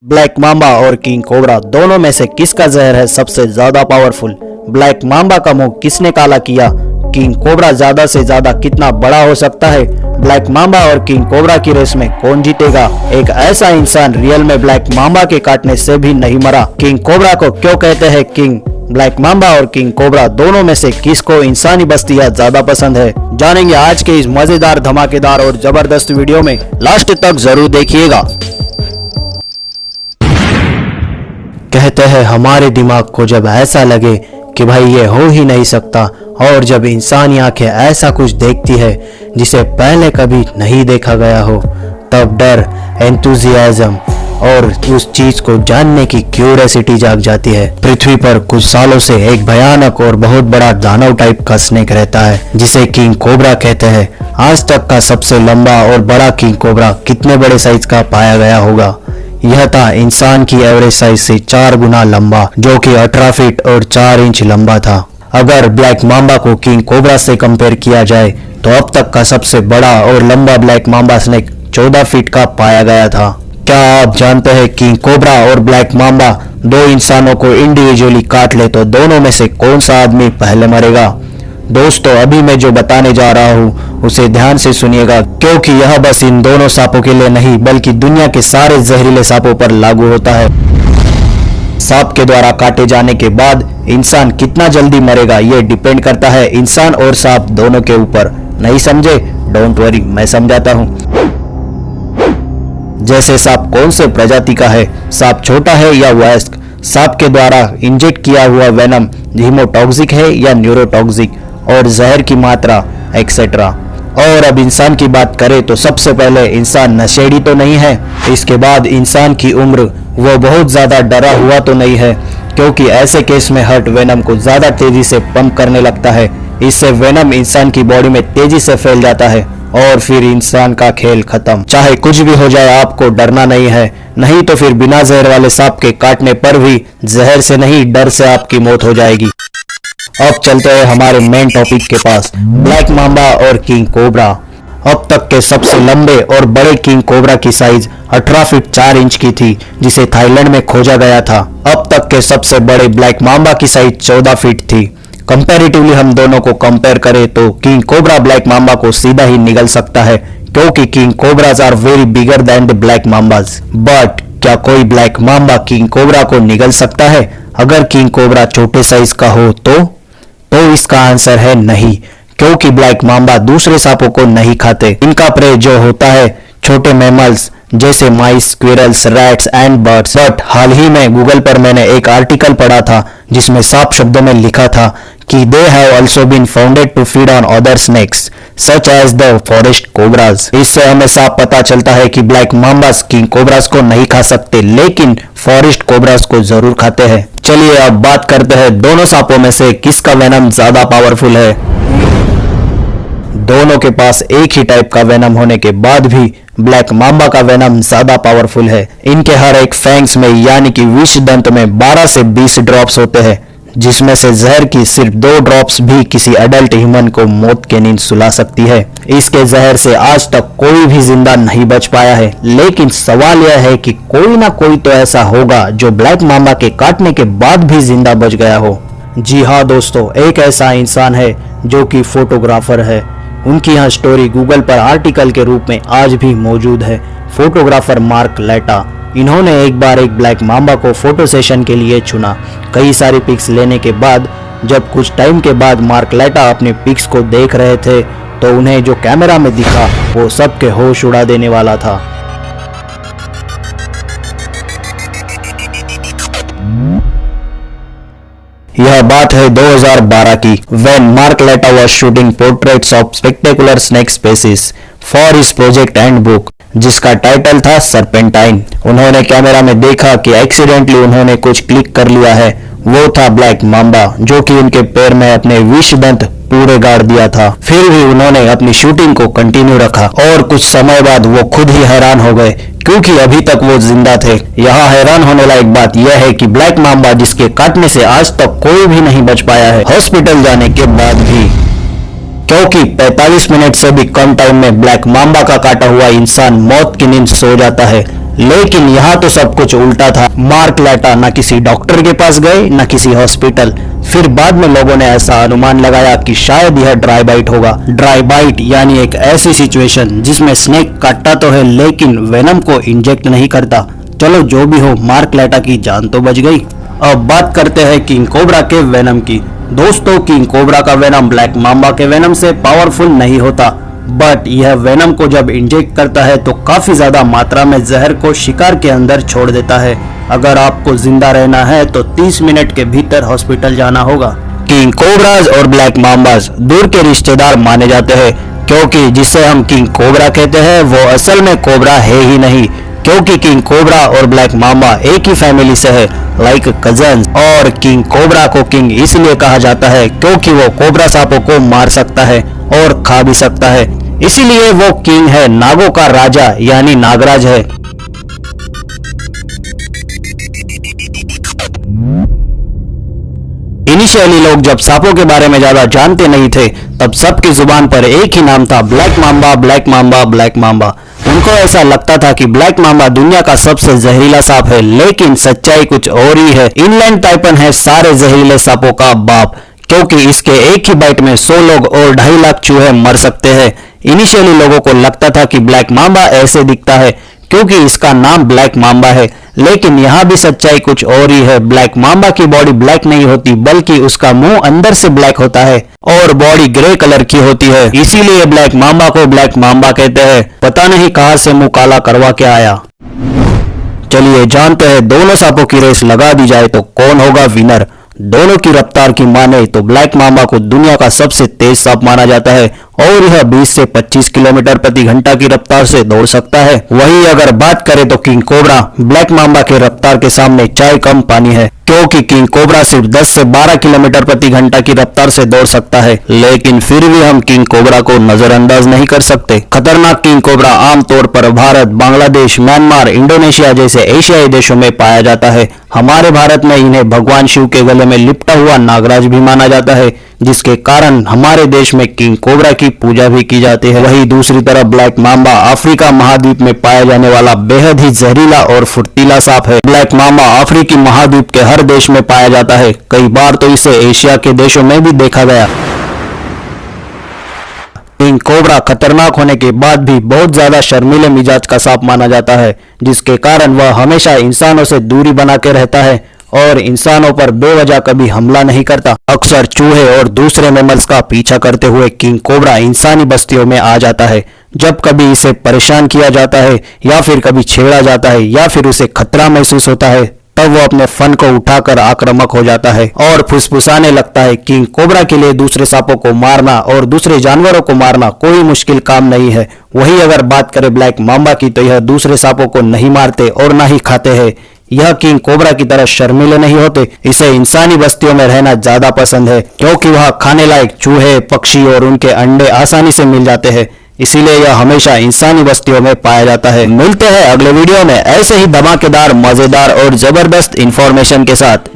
Black Mamba और king cobra दोनों में से किसका जहर है सबसे ज्यादा पावरफुल? ब्लैक मांबा का मुंह किसने काला किया? किंग कोबरा ज्यादा से ज्यादा कितना बड़ा हो सकता है? ब्लैक मांबा और किंग कोबरा की रेस में कौन जीतेगा? एक ऐसा इंसान रियल में ब्लैक मांबा के काटने से भी नहीं मरा। किंग कोबरा को क्यों कहते हैं किंग? ब्लैक मांबा और किंग कोबरा दोनों में से किसको इंसानी बस्तियां ज्यादा पसंद है? जानेंगे आज के इस मजेदार, धमाकेदार और जबरदस्त वीडियो में। लास्ट तक जरूर देखिएगा। कहते हैं हमारे दिमाग को जब ऐसा लगे कि भाई ये हो ही नहीं सकता, और जब इंसानी आंखें ऐसा कुछ देखती है जिसे पहले कभी नहीं देखा गया हो, तब डर, एंथुजियाज्म और उस चीज को जानने की क्यूरियोसिटी जाग जाती है। पृथ्वी पर कुछ सालों से एक भयानक और बहुत बड़ा दानव टाइप का स्नेक रहता है जिसे किंग कोबरा कहते हैं। आज तक का सबसे लंबा और बड़ा किंग कोबरा कितने बड़े साइज का पाया गया होगा? यह था इंसान की एवरेज साइज से 4 गुना लंबा, जो कि 18 फीट और 4 इंच लंबा था। अगर ब्लैक मांबा को किंग कोबरा से कंपेयर किया जाए तो अब तक का सबसे बड़ा और लंबा ब्लैक मांबा स्नेक 14 फीट का पाया गया था। क्या आप जानते हैं किंग कोबरा और ब्लैक मांबा दो इंसानों को इंडिविजुअली काट ले तो दोनों में से कौन सा आदमी पहले मरेगा? दोस्तों, अभी मैं जो बताने जा रहा हूँ उसे ध्यान से सुनिएगा, क्योंकि यह बस इन दोनों सांपों के लिए नहीं बल्कि दुनिया के सारे जहरीले सांपों पर लागू होता है। सांप के द्वारा काटे जाने के बाद इंसान कितना जल्दी मरेगा यह डिपेंड करता है इंसान और सांप दोनों के ऊपर। नहीं समझे? डोंट वरी, मैं समझाता हूँ। जैसे सांप कौन से प्रजाति का है, सांप छोटा है या वयस्क, सांप के द्वारा इंजेक्ट किया हुआ वेनम हीमोटॉक्सिक है या न्यूरोटॉक्सिक, और जहर की मात्रा एक्सेट्रा। और अब इंसान की बात करें तो सबसे पहले इंसान नशेड़ी तो नहीं है। इसके बाद इंसान की उम्र वो बहुत ज्यादा डरा हुआ तो नहीं है, क्योंकि ऐसे केस में हर्ट वेनम को ज्यादा तेजी से पंप करने लगता है। इससे वेनम इंसान की बॉडी में तेजी से फैल जाता है और फिर इंसान का खेल खत्म। चाहे कुछ भी हो जाए आपको डरना नहीं है, नहीं तो फिर बिना जहर वाले सांप के काटने पर भी जहर से नहीं डर से आपकी मौत हो जाएगी। अब चलते हैं हमारे मेन टॉपिक के पास, ब्लैक मांबा और किंग कोबरा। अब तक के सबसे लंबे और बड़े किंग कोबरा की साइज 18 फीट 4 इंच की थी, जिसे थाईलैंड में खोजा गया था। अब तक के सबसे बड़े ब्लैक मांबा की साइज 14 फीट थी। कंपैरेटिवली हम दोनों को कंपेयर करें तो किंग कोबरा ब्लैक मांबा को सीधा ही निगल सकता है, क्योंकि king cobras are very bigger than the black mambas. But क्या कोई ब्लैक मांबा किंग कोबरा को निगल सकता है? अगर किंग कोबरा छोटे साइज का हो तो इसका आंसर है नहीं, क्योंकि ब्लैक मांबा दूसरे सांपों को नहीं खाते। इनका प्रे जो होता है छोटे मैमल्स जैसे mice, squirrels, rats and birds. But हाल ही में गूगल पर मैंने एक आर्टिकल पढ़ा था जिसमें साफ शब्दों में लिखा था कि they have also been founded to feed on other snakes such as the forest cobras. इससे हमें साफ पता चलता है कि ब्लैक मांबास किंग कोबराज को नहीं खा सकते, लेकिन फॉरेस्ट कोबराज को जरूर खाते हैं। चलिए अब बात करते हैं दोनों सांपों में से किसका वेनम ज्यादा पावरफुल है। दोनों के पास एक ही टाइप का वेनम होने के बाद भी ब्लैक मांबा का वेनम ज्यादा पावरफुल है। इनके हर एक फैंग्स में यानी कि विष दंत में 12 से 20 ड्रॉप्स होते हैं, जिसमें से जहर की सिर्फ 2 ड्रॉप्स भी किसी एडल्ट ह्यूमन को मौत की नींद सुला सकती है। इसके जहर से आज तक कोई भी जिंदा नहीं बच पाया है, लेकिन सवाल यह है कि कोई ना कोई तो ऐसा होगा जो ब्लैक मांबा के काटने के बाद भी जिंदा बच गया हो। जी हाँ दोस्तों, एक ऐसा इंसान है जो कि फोटोग्राफर है। उनकी यह स्टोरी गूगल पर आर्टिकल के रूप में आज भी मौजूद है। फोटोग्राफर मार्क लेटा, इन्होंने एक बार एक ब्लैक मांबा को फोटो सेशन के लिए चुना। कई सारी पिक्स लेने के बाद जब कुछ टाइम के बाद मार्क लेटा अपने पिक्स को देख रहे थे तो उन्हें जो कैमरा में दिखा वो सबके होश उड़ा देने वाला था। यह बात है 2012 की, when Mark Letta was shooting portraits of spectacular snake species for his project and book, जिसका टाइटल था सरपेंटाइन। उन्होंने कैमरा में देखा कि एक्सीडेंटली उन्होंने कुछ क्लिक कर लिया है। वो था ब्लैक मांबा, जो कि उनके पैर में अपने विष दंत पूरे गाड़ दिया था। फिर भी उन्होंने अपनी शूटिंग को कंटिन्यू रखा और कुछ समय बाद वो खुद ही हैरान हो गए, क्योंकि अभी तक वो जिंदा थे। यहाँ हैरान होने लायक बात यह है कि ब्लैक मांबा जिसके काटने से आज तक कोई भी नहीं बच पाया है हॉस्पिटल जाने के बाद भी, क्योंकि 45 मिनट से भी कम टाइम में ब्लैक मांबा का काटा हुआ इंसान मौत की नींद सो जाता है। लेकिन यहाँ तो सब कुछ उल्टा था। मार्क लैटा न किसी डॉक्टर के पास गए न किसी हॉस्पिटल। फिर बाद में लोगों ने ऐसा अनुमान लगाया कि शायद यह ड्राई बाइट होगा। ड्राई बाइट यानी एक ऐसी सिचुएशन जिसमें स्नेक काटता तो है लेकिन वेनम को इंजेक्ट नहीं करता। चलो जो भी हो, मार्क लैटा की जान तो बच गई। अब बात करते हैं किंग कोबरा के वेनम की। दोस्तों, किंग कोबरा का वेनम ब्लैक मांबा के वेनम से पावरफुल नहीं होता, बट यह वेनम को जब इंजेक्ट करता है तो काफी ज्यादा मात्रा में जहर को शिकार के अंदर छोड़ देता है। अगर आपको जिंदा रहना है तो 30 मिनट के भीतर हॉस्पिटल जाना होगा। किंग कोबराज और ब्लैक मांबाज दूर के रिश्तेदार माने जाते हैं, क्योंकि जिसे हम किंग कोबरा कहते हैं वो असल में कोबरा है ही नहीं, क्योंकि किंग कोबरा और ब्लैक मांबा एक ही फैमिली से है, लाइक कजन्स। और किंग कोबरा को किंग इसलिए कहा जाता है क्योंकि वो कोबरा सांपों को मार सकता है और खा भी सकता है, इसीलिए वो किंग है, नागों का राजा यानी नागराज है। इनिशियली लोग जब सांपों के बारे में ज्यादा जानते नहीं थे तब सबकी जुबान पर एक ही नाम था, black Mamba, black Mamba, black Mamba. उनको ऐसा लगता था कि ब्लैक मांबा दुनिया का सबसे जहरीला सांप है, लेकिन सच्चाई कुछ और ही है। इनलैंड टाइपन है सारे जहरीले सांपों का बाप, क्योंकि इसके एक ही बाइट में 100 लोग और 2.5 लाख चूहे मर सकते हैं। इनिशियली लोगों को लगता था कि ब्लैक मांबा ऐसे दिखता है क्योंकि इसका नाम ब्लैक मांबा है, लेकिन यहाँ भी सच्चाई कुछ और ही है। ब्लैक मांबा की बॉडी ब्लैक नहीं होती, बल्कि उसका मुंह अंदर से ब्लैक होता है और बॉडी ग्रे कलर की होती है, इसीलिए ब्लैक मांबा को ब्लैक मांबा कहते हैं। पता नहीं कहां से मुंह काला करवा के आया। चलिए जानते हैं, दोनों सांपों की रेस लगा दी जाए तो कौन होगा विनर। दोनों की रफ्तार की माने तो ब्लैक मांबा को दुनिया का सबसे तेज सांप माना जाता है और यह 20 से 25 किलोमीटर प्रति घंटा की रफ्तार से दौड़ सकता है। वहीं अगर बात करें तो किंग कोबरा ब्लैक मांबा के रफ्तार के सामने चाय कम पानी है, क्योंकि किंग कोबरा सिर्फ 10 से 12 किलोमीटर प्रति घंटा की रफ्तार से दौड़ सकता है, लेकिन फिर भी हम किंग कोबरा को नजरअंदाज नहीं कर सकते। खतरनाक किंग कोबरा आमतौर पर भारत, बांग्लादेश, म्यांमार, इंडोनेशिया जैसे एशियाई देशों में पाया जाता है। हमारे भारत में इन्हें भगवान शिव के गले में लिपटा हुआ नागराज भी माना जाता है, जिसके कारण हमारे देश में किंग कोबरा की पूजा भी की जाती है। वहीं दूसरी तरफ ब्लैक मांबा अफ्रीका महाद्वीप में पाया जाने वाला बेहद ही जहरीला और फुर्तीला सांप है। ब्लैक मांबा अफ्रीकी महाद्वीप के हर देश में पाया जाता है, कई बार तो इसे एशिया के देशों में भी देखा गया। किंग कोबरा खतरनाक होने के बाद भी बहुत ज्यादा शर्मीले मिजाज का सांप माना जाता है, जिसके कारण वह हमेशा इंसानों से दूरी बना के रहता है और इंसानों पर बेवजह कभी हमला नहीं करता। अक्सर चूहे और दूसरे मैमल्स का पीछा करते हुए किंग कोबरा इंसानी बस्तियों में आ जाता है। जब कभी इसे परेशान किया जाता है या फिर कभी छेड़ा जाता है या फिर उसे खतरा महसूस होता है, तब वो अपने फन को उठाकर आक्रामक हो जाता है और फुसफुसाने लगता है। किंग कोबरा के लिए दूसरे सांपों को मारना और दूसरे जानवरों को मारना कोई मुश्किल काम नहीं है। वहीं अगर बात करें ब्लैक मांबा की, तो यह दूसरे सांपों को नहीं मारते और न ही खाते हैं। यह किंग कोबरा की तरह शर्मीले नहीं होते। इसे इंसानी बस्तियों में रहना ज्यादा पसंद है, क्योंकि वह खाने लायक चूहे, पक्षी और उनके अंडे आसानी से मिल जाते हैं, इसीलिए यह हमेशा इंसानी बस्तियों में पाया जाता है। मिलते हैं अगले वीडियो में ऐसे ही धमाकेदार, मजेदार और जबरदस्त इंफॉर्मेशन के साथ।